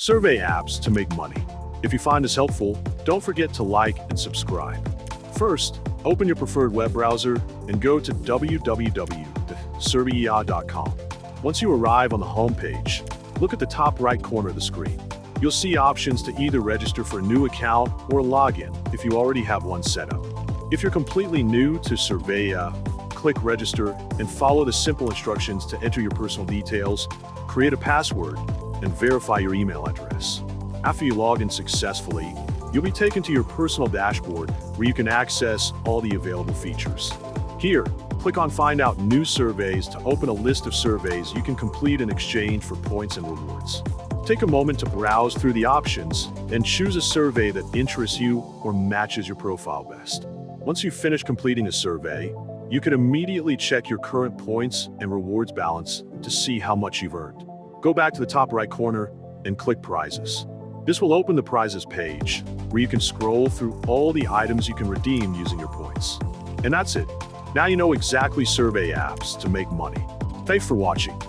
Survey apps to make money. If you find this helpful, don't forget to like and subscribe. First, open your preferred web browser and go to www.𝗕𝘂𝘀𝗀𝘀.com. Once you arrive on the home page, look at the top right corner of the screen. You'll see options to either register for a new account or log in if you already have one set up. If you're completely new to 𝗕𝘂𝘀𝘀𝘀, click register and follow the simple instructions to enter your personal details, create a password, and verify your email address. After you log in successfully, you'll be taken to your personal dashboard where you can access all the available features. Here, click on Find Out New Surveys to open a list of surveys you can complete in exchange for points and rewards. Take a moment to browse through the options and choose a survey that interests you or matches your profile best. Once you've finished completing a survey, you can immediately check your current points and rewards balance to see how much you've earned. Go back to the top right corner and click Prizes. This will open the Prizes page, where you can scroll through all the items you can redeem using your points. And that's it. Now you know exactly survey apps to make money. Thanks for watching.